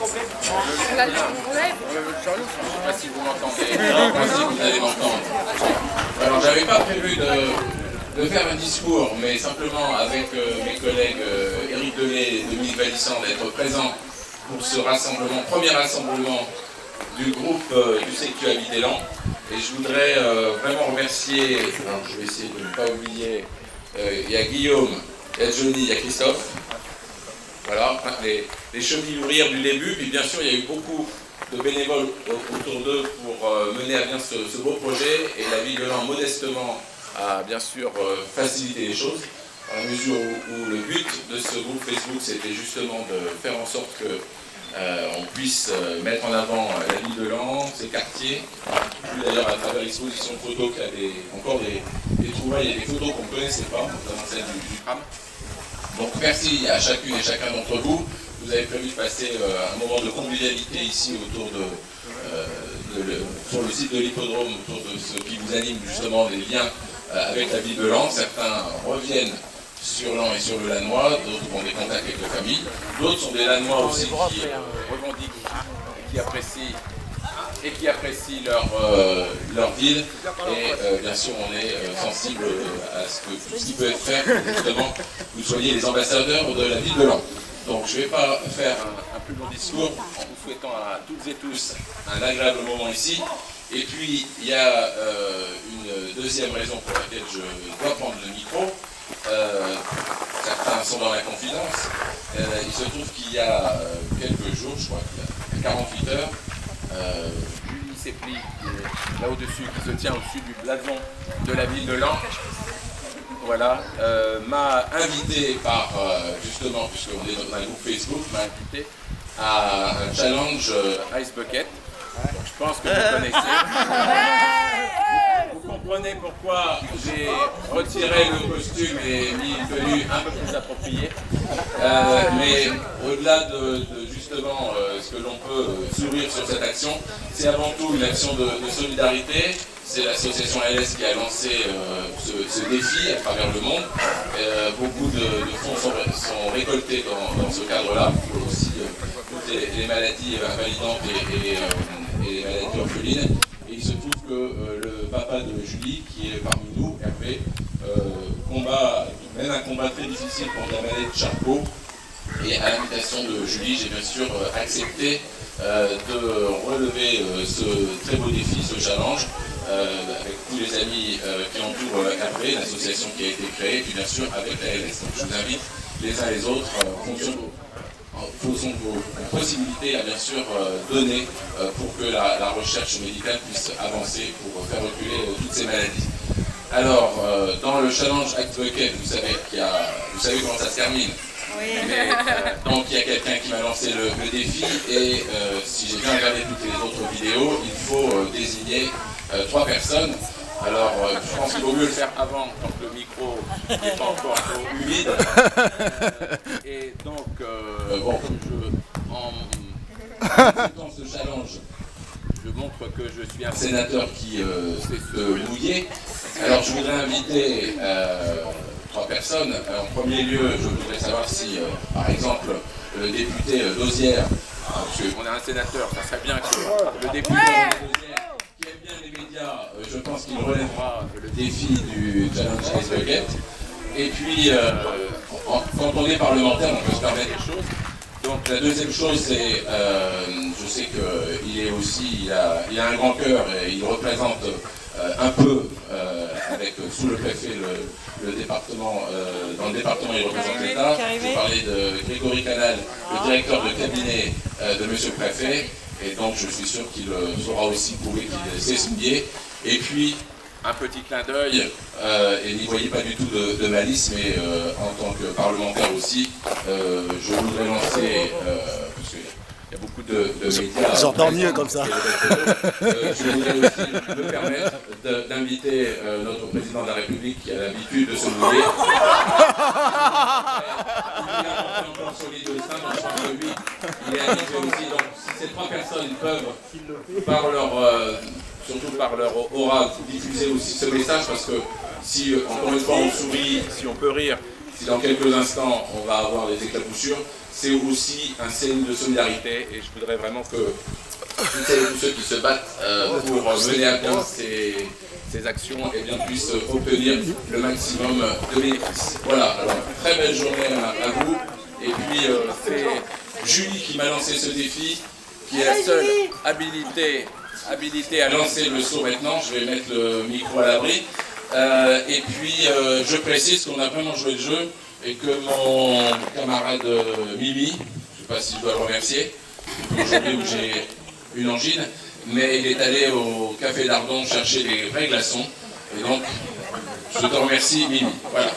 sais pas si vous m'entendez. Non, si vous allez m'entendre. Alors, j'avais pas prévu de faire un discours, mais simplement avec mes collègues Éric Delay et Dominique Valissan d'être présents pour ce rassemblement, premier rassemblement du groupe du CQ Habiter Élan. Et je voudrais vraiment remercier, alors je vais essayer de ne pas oublier, il y a Guillaume, il y a Johnny, il y a Christophe. Voilà, les chevilles du début, puis bien sûr il y a eu beaucoup de bénévoles autour d'eux pour mener à bien ce beau projet, et la ville de Laon modestement a bien sûr facilité les choses, dans la mesure où le but de ce groupe Facebook c'était justement de faire en sorte que on puisse mettre en avant la ville de Laon, ses quartiers, d'ailleurs à travers l'exposition photo qu'il y a encore des trouvailles et des photos qu'on ne connaissait pas, notamment celle du tram. Donc merci à chacune et chacun d'entre vous. Vous avez prévu de passer un moment de convivialité ici autour sur le site de l'hippodrome, autour de ce qui vous anime justement des liens avec la ville de Laon. Certains reviennent sur Laon et sur le Lannoy, d'autres ont des contacts avec la famille, d'autres sont des Lannois aussi qui revendiquent et qui apprécient leur ville. Et bien sûr, on est sensible à tout ce qui peut être fait pour justement vous soyez les ambassadeurs de la ville de Laon. Donc je ne vais pas faire un plus long discours en vous souhaitant à toutes et tous un agréable moment ici. Et puis il y a une deuxième raison pour laquelle je dois prendre le micro. Certains sont dans la confidence. Il se trouve qu'il y a quelques jours, je crois qu'il y a 48 heures, Julie Sepli, là au-dessus, qui se tient au-dessus du blason de la ville de Laon, voilà, m'a invité par, justement, puisqu'on est dans un groupe Facebook, m'a invité à un challenge Ice Bucket. Donc, je pense que vous connaissez. Vous comprenez pourquoi j'ai retiré le costume et mis une tenue un peu plus appropriée. Mais au-delà de justement ce que l'on peut sourire sur cette action, c'est avant tout une action de solidarité. C'est l'association LS qui a lancé ce défi à travers le monde. Beaucoup de fonds sont récoltés dans ce cadre-là, pour aussi toutes les maladies invalidantes et les maladies orphelines. Et il se trouve que le papa de Julie, qui est parmi nous, Hervé, mène un combat très difficile contre la maladie de Charcot. Et à l'invitation de Julie, j'ai bien sûr accepté de relever ce très beau défi, ce challenge, avec tous les amis qui entourent Hervé, l'association qui a été créée, et puis bien sûr avec la LS. Donc je vous invite les uns les autres, en fonction de vos possibilités à bien sûr donner pour que la recherche médicale puisse avancer, pour faire reculer toutes ces maladies. Alors, dans le challenge Act Bucket, vous savez comment ça se termine. Oui. Mais, donc il y a quelqu'un qui m'a lancé le défi, et si j'ai bien regardé toutes les autres vidéos, il faut désigner 3 personnes. Alors je pense qu'il vaut mieux le faire avant, quand le micro n'est pas encore trop humide. Et donc, en acceptant ce challenge, je montre que je suis un sénateur qui sait se mouiller. Alors je voudrais inviter 3 personnes. En premier lieu, je voudrais savoir si, par exemple, le député Dosière, parce qu'on a un sénateur, ça serait bien que le député Dosière, qui aime bien les médias, je pense qu'il relèvera le défi du challenge Ice Bucket. Et puis, quand on est parlementaire, on peut se permettre des choses. Donc la deuxième chose, c'est, je sais qu'il a un grand cœur et il représente un peu, avec sous le préfet, le département, dans le département il représente l'État. Je parlais de Grégory Canal, le directeur de cabinet de monsieur le préfet, et donc je suis sûr qu'il saura aussi prouver qu'il sait se mouiller. Et puis, un petit clin d'œil, et n'y voyez pas du tout de malice, mais en tant que parlementaire aussi, je voudrais lancer, parce qu'il y a beaucoup de médias... J'entends mieux comme ça. Je voudrais aussi me permettre d'inviter notre président de la République, qui a l'habitude de se mouiller. Il est encore solide au sein, donc je pense que lui, il est invité aussi. Donc si ces 3 personnes peuvent, surtout par leur aura, diffuser aussi ce message, parce que si, encore une fois, on sourit, si on peut rire, si dans quelques instants on va avoir les éclaboussures, c'est aussi un signe de solidarité et je voudrais vraiment que toutes celles et tous ceux qui se battent pour mener à bien ces actions et bien puissent obtenir le maximum de bénéfices. Voilà, alors très belle journée à vous. Et puis c'est Julie qui m'a lancé ce défi, qui est la seule habilitée à lancer le saut maintenant. Je vais mettre le micro à l'abri. Et puis je précise qu'on a vraiment joué le jeu et que mon camarade Mimi, je ne sais pas si je dois le remercier, aujourd'hui où j'ai une angine, mais il est allé au Café d'Ardon chercher des vrais glaçons. Et donc, je te remercie Mimi. Voilà.